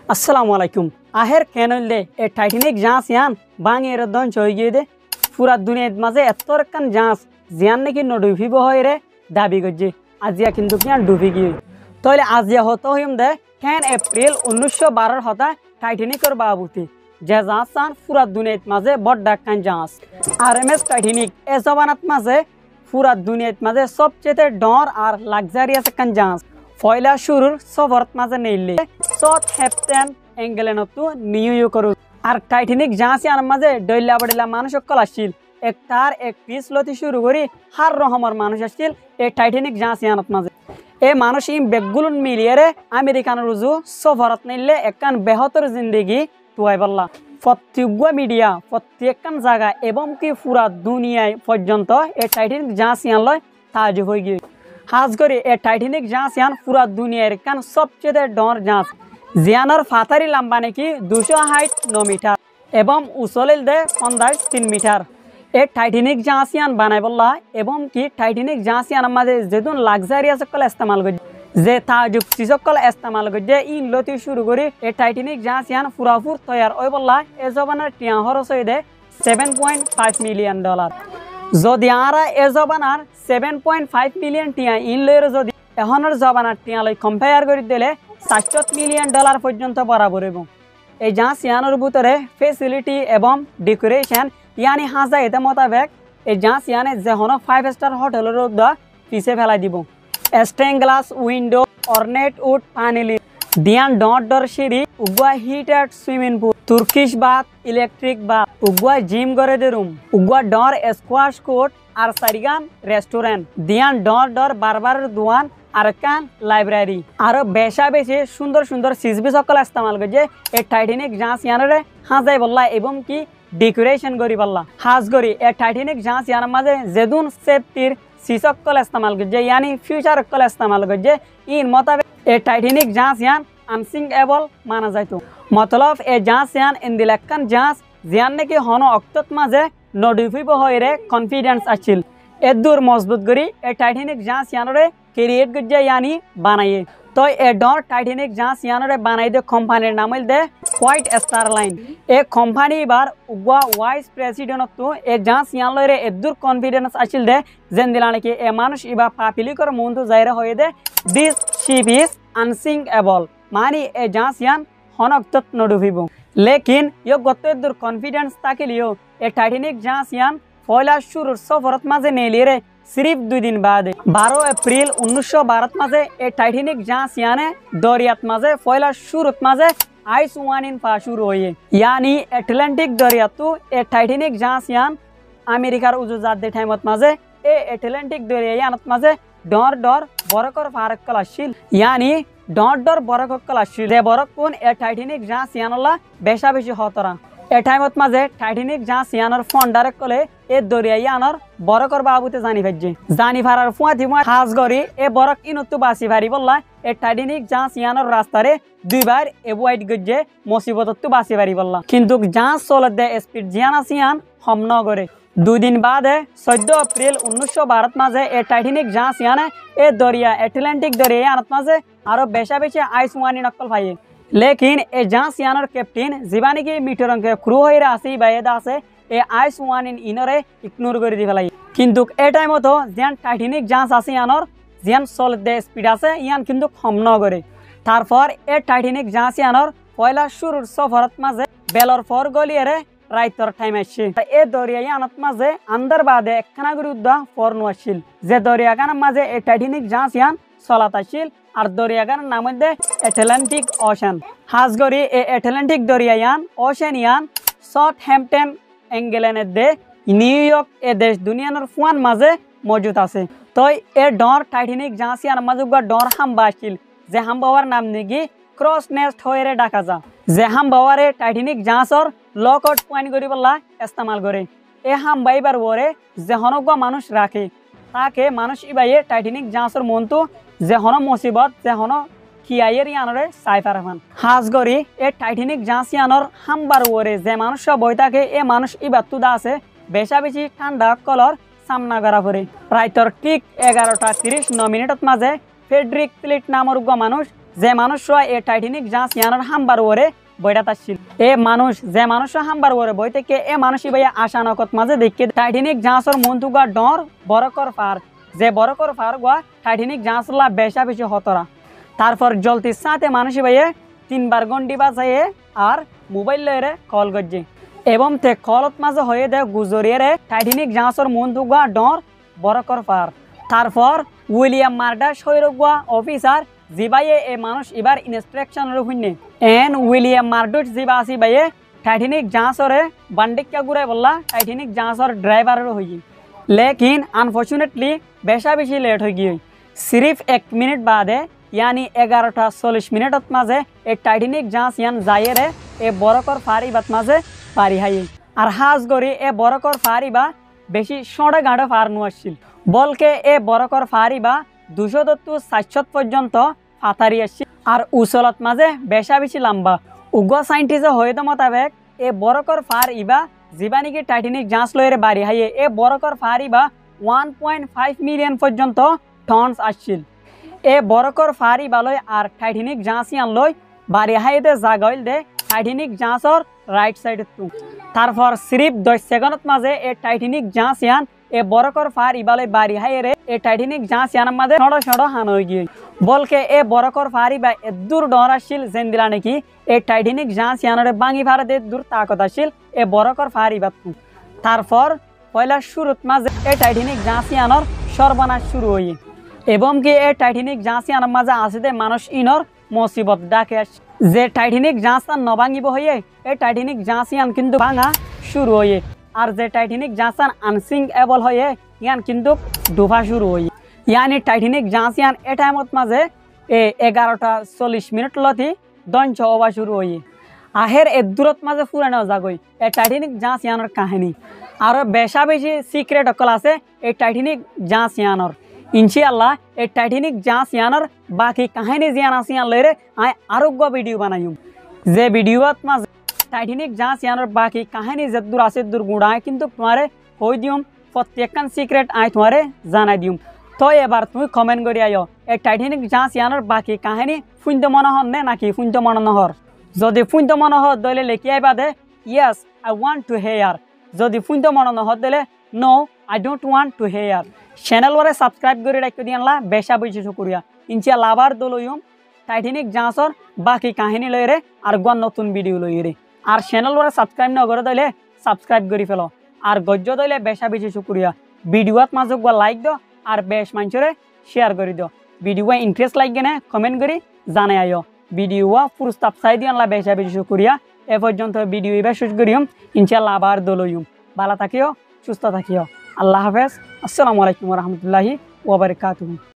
अस्सलाम वालेकुम। आहेर कैनल दे ए टाइटेनिक जांच यान बांगे रद्दन चोइगे दे पूरा दुनिया माजे एत्तर कान जांच जियान ने कि नडुफी बहय रे दाबी गजे आजिया किन्तु कियान डुबी गई तोले आजिया होतो हिम दे 10 एप्रिल 1912 हता टाइटेनिकर बाबूती जे जांचान पूरा दुनिया माजे बड्डा कान जांच आरएमएस टाइटेनिक ए जमानत माजे पूरा दुनिया माजे सबचेये डर और लाक्সারিয়াস कान जांच फयला शुरूर सफरत माजे नेले साउथहैम्पटन इंग्लैंडतो निউইয়র্কৰ আর টাইটেনিক জাহাজ ইয়ার মাঝে ডইলা বড়িলা মানুষ সকল আসছিল একটার এক পিস লতি শুরু করি হার রকমের মানুষ আসছিল এই টাইটেনিক জাহাজ ইয়ার মাঝে এই মানুষ ইম বেগগুলো মিলিয়ে রে আমেরিকান রুজু সফরত নিলে একখান বেহতর জিন্দগি তুয়াই বললা প্রত্যেক মিডিয়া প্রত্যেকখান জায়গা এবং কি পুরা দুনিয়ায় পর্যন্ত এই টাইটেনিক জাহাজ ইয়ার লয় তাজুব হয়ে গিয়ে হাজ করে এই টাইটেনিক জাহাজ ইয়ান পুরা দুনিয়ার কান সবচেয়ে ডর জাহাজ জিয়ানোর ফাতারি লম্বা নাকি 209 মিটার এবং উচলিল দে 3 মিটার এই টাইটেনিক জাহাজ ইয়ান বানাই বললা এবং কি টাইটেনিক জাহাজ ইয়ান মাঝে যেদুন লাক্সারিয়াস সকল ইস্তেমাল করে যে তাজুব সকল ইস্তেমাল করে ইন লতি শুরু করে এই টাইটেনিক জাহাজ ইয়ান পুরাপুর তৈয়ার ওই বললা এই জবানের টিয়া খরচ হয়ে দে $7.5 মিলিয়ন যদি আরা এই জবানার 7.5 মিলিয়ন টিয়া ইন লয়ের যদি এখনের জবানার টিয়া লই কম্পেয়ার করে দিলে $7 মিলিয়ন পর্যন্ত বরাবর এবং এই জাহাজ ইয়ানোর ভিতরে ফেসিলিটি এবং ডেকোরেশন ইয়ানি হাজা এতে মোতাবেক এই জাহাজ ইয়ানে যে হনো 5 স্টার হোটেলের উদ্দা পিছে ফেলাই দিব stained glass window ornate wood panel দিয়ান ডর সিঁড়ি উগুয়া heated swimming pool Turkish bath electric bath উগুয়া জিম করে দে রুম উগুয়া ডর স্কোয়াশ কোর্ট আর সারিগান রেস্টুরেন্ট দিয়ান ডর বারবার দুয়ান আর কান লাইব্রেরি আর বেশা বেশি সুন্দর সুন্দর সিজবি সকল ইস্তেমাল করছে এই টাইটেনিক জাহাজ ইয়ানরে হাজাই বললা এবং কি ডেকোরেশন করি বললা হাজ করি এই টাইটেনিক জাহাজ ইয়ার মাঝে যেদুন সেফটির সিসকল ইস্তেমাল করছে ইয়ানি ফিউচার সকল ইস্তেমাল করছে ইন মোতাবেক এই টাইটেনিক জাহাজ ইয়ান আনসিঙ্কেবল মানা যাইতো মতলব এই জাহাজ ইয়ান ইন্দিলাক্কান জাহাজ জিয়ান নাকি হন অক্তত মাঝে নডিফিব হয়ে কনফিডেন্স আছিল এদুর মজবুত করি এই টাইটেনিক জাহাজ ইয়ানরে ক্রিয়েট করছে ইয়ানি বানাইয়ে তো এ ডর টাইটেনিক জাহাজ ইয়ানরে বানাই দে কোম্পানির নাম হইল দে white star line a company এবার উগুয়া ভাইস প্রেসিডেন্ট তো এ জাহাজ ইয়ান লয়রে এদুর কনফিডেন্স আছিল দে যেন দিলা নাকি এ মানুষ ইবা পাপিলিকর মন্তু যাইরে হয়ে দে দিস শিপ ইজ আনসিঙ্কেবল মানে এ জাহাজ ইয়ান হনক্তত নডুবিব লেকিন ইয় গত এদুর কনফিডেন্স তাকিলিও এ টাইটেনিক জাহাজ ইয়ান পয়লা শুরুর সফরত মাঝে নেলিয়ে सिर्फ 2 दिन बाद 12 एप्रिल 1912 माजे ए टाइटेनिक জাহাজ याने दरियात माजे पहला शुरुत माजे आइस वानिन पा शुरू होये यानी एटलांटिक दरियातु ए टाइटेनिक জাহাজ यान अमेरिकार उजुजात दे टाइमत माजे ए एटलांटिक दरिया यानत माजे डर बरकर फारक कलाशिल यानी डर बरक कलाशिल दे बरक कोन ए टाइटेनिक জাহাজ यानला बेशा बेशी हतरा ए टाइमत माजे टाइटेनिक জাহাজ यानर फंडारे कले ए दरिया यानर बरकर बाबूते जानी भाज्जे जानी फारार फुआथि मुआ खास गरी ए बरक इनतु बासी भारी बल्ला ए टाइटेनिक জাহাজ यानर रास्तारे दुइबार एवॉइड गज्जे मुसीबततु बासी भारी बल्ला किन्तु জাহাজ चलत दे स्पीड जियाना सियान हम न करे 2 दिन बाद 14 एप्रिल 1912 माजे ए टाइटेनिक জাহাজ याने ए दरिया एटलांटिक दरिया यानत माजे आरो बेशा बेशा आइस वानी नक्कल भाई लेकिन ए জাহাজ यानर कैप्टेन जीवानी के मीटर के क्रू होइरे आसी बायदा আছে ए आइस वानिन इनरे इग्नोर করে দি ফেলাই কিন্তু এই টাইমত যেন টাইটেনিক জাহাজ আছে ইয়ানর যেন চলতে দে স্পিড আছে ইয়ান কিন্তু কম ন করে তারপর এ টাইটেনিক জাহাজ ইয়ানর পয়লা শুরুর সফরত মাঝে বেলর ফর গলিয়ারে রাইতর টাইম আসছে এ দরিয়া ইয়ানত মাঝে আন্দার বাদে একখানা করে উদ্দা ফরনু আসছিল যে দরিয়াখানার মাঝে এ টাইটেনিক জাহাজ ইয়ান চলাত আসছিল আর দরিয়াখানার নাম হইছে এটলান্টিক ওশান হাজ গরি এ এটলান্টিক দরিয়া ইয়ান ওশান ইয়ান সাউথহ্যাম্পটন ইংল্যান্ডের দে নিউইয়র্ক এ দেশ দুনিয়ার ফুয়ান মাঝে মজুদ আছে তো এ ডর টাইটেনিক জাহাজ ইয়ান মাঝে ডর হাম্বা আসছিল যে হাম্বাওয়ার নাম নাকি ক্রস নেস্ট হয়ে ডাকা যা যে হাম্বাওয়ারে টাইটেনিক জাহাজর লকআউট পয়েন্ট করি বললা ইস্তেমাল করে এ হাম্বাইবার ওরে যে হনগা মানুষ রাখে তাকে মানুষ ইবাইয়ে টাইটেনিক জাহাজর মন্তু যে হন মুসিবত যে হন কিয়াইয়ের ইয়ানরে সাইফার হন হাজ গরি এ টাইটেনিক জাহাজ ইয়ানর হাম্বার ওরে যে মানুষ বই থাকে এ মানুষ ইবাতুদা আছে বেশা বেশি ঠান্ডা কলর সামনা করা পরে রাইতর ঠিক 11:30 মাঝে ফেডরিক প্লেট নামর মানুষ যে মানুষরা এই টাইটানিক জাহাজ ইয়ানোর হামবার ওরে বইটা তাছিল এ মানুষ যে মানুষ হামবার ওরে বই থেকে এ মানুষই ভাইয়া আশা নকত মাঝে দেখে টাইটানিক জাহাজের মন্তুগা ডর বরকর পার যে বরকর পার গোয়া টাইটানিক জাহাজলা বেশা বেশি হতরা তারপর জলতির সাথে মানুষই ভাইয়ে 3বার গন্ডি বাজাইয়ে আর মোবাইল লয়ে কল করছে এবং তে কলত মাঝে হয়ে দেয় গুজরিয়ে টাইটানিক জাহাজের মন্তুগা ডর বরকর পার তারপর উইলিয়াম মার্ডাস হৈরগুয়া অফিসার জিবাইয়ে এ মানুষ এবার ইনস্ট্রাকশন শুনে এন উইলিয়াম মার্ডুস জিবা আসি বাইয়ে টাইটানিক জাহাজরে বান্ডিকা ঘুরাই বললা টাইটানিক জাহাজর ড্রাইভারের হয়ে लेकिन अनफॉर्चुनेटली बेशा बेशी लेट हो गई सिर्फ 1 मिनट बाद यानी 11:40 माजे ए टाइटानिक जहाज यान जाइए ए बरकर फारी बात माजे पारी हाई और हाज गरी ए बरकर फारी बा बेशी शोड़े गाड़े फार नुआसिल बल्कि ए बरकर फारी बा 270 पर्यंत फातारी आसि और उचलत माजे बेशा बेशी लम्बा उग्र साइंटिस्ट हयतो मोताबेक ए बरकर फार इबा जीवानिकी टाइटानिक जांच लयरे बारी हाइए ए बरकर फारिबा 1.5 मिलियन पर्यंत टन्स आछिल ए बरकर फारिबालय और टाइटानिक जांचियान लय बारी हाइते जागइल दे टाइटानिक जांचर राइट साइड तु तारपर सिर्फ 10 सेकेंडत माजे ए टाइटानिक जांचियान ए बरकर फारिबालय बारी हाइरे ए टाइटानिक जांचियान माजे छड़ो छड़ो हान हो गई बल्कि ए बरकर फारिबा एदूर डर आछिल जेन दिला नाकि ए टाइटानिक जांचियानरे बांगी फारते दूर ताकत आछिल ए बरकर फारिबा तारपर पहला शुरुत माजे ए टाइटानिक जांचियानर सर्वनाश शुरू हई एवं कि ए टाइटानिक जांचियानर माजे आछे मानुष इनर मुसीबत डाके जे टाइटानिक जांचियान न भांगिब हइए ए टाइटानिक जांचियान किन्तु भांगा शुरू हइए और जे टाइटानिक जांचियान आनसिंकेबल हइए यान किन्तु डुबा शुरू हइए यानी टाइटानिक जांचियान ए टाइमत माजे ए 11:40 लथी दंश हवा शुरू हइए आहेर ए दूरत माजे पुरानो जागई ए टाइटानिक जांचियानर कहानी और बेशा बेशी सिक्रेट अकल आछे ए टाइटानिक जांचियानर इंशाल्लाह ए टाइटानिक जांचियानर बाकी कहानी जियान आसियान लयरे आय आरोग्य भिडिओ बनाइम जे भिडिओत माजे टाइटानिक जांचियानर बाकी कहानी जद्दूर आछे दूर गुड़ाय किन्तु तुम्हारे हई दिम प्रत्येकन सिक्रेट आय तुम्हारे जानाई दिम तो एबार तुम कमेंट करि आयो ए टाइटानिक जांचियानर बाकी कहानी फुनते मन हन ने नाकि फुनते मन नहर যদি ফুনতে মন হয় দলে লেখি আইবা দে yes I want to hear যদি ফুনতে মন নহয় দলে no I don't want to hear channel ওরে সাবস্ক্রাইব করে রাখতে দিয়ানলা বেশা বেশি শুকরিয়া ইনশাআল্লাহ আবার দলইম টাইটানিক জাহাজর বাকি কাহিনী লইরে আর গন নতুন ভিডিও লইরে আর চ্যানেল ওরে সাবস্ক্রাইব না করে দলে সাবস্ক্রাইব করি ফেলো আর গজ্জ দলে বেশা বেশি শুকরিয়া ভিডিওত মাজক গো লাইক দাও আর বেশ মানচরে শেয়ার করে দাও ভিডিও ইন্টারেস্ট লাগে না কমেন্ট করি জানাই আইও ভিডিও পুরস্তাব চাই দিয়ানলা বেশা বেশি শুকরিয়া এ পর্যন্ত ভিডিও এবার শেষ করিম ইনশাআল্লাহ আবার দলইম ভালো থাকিও সুস্থ থাকিও আল্লাহ হাফেজ আসসালামু আলাইকুম ওয়া রাহমাতুল্লাহি ওয়া বারাকাতুহু।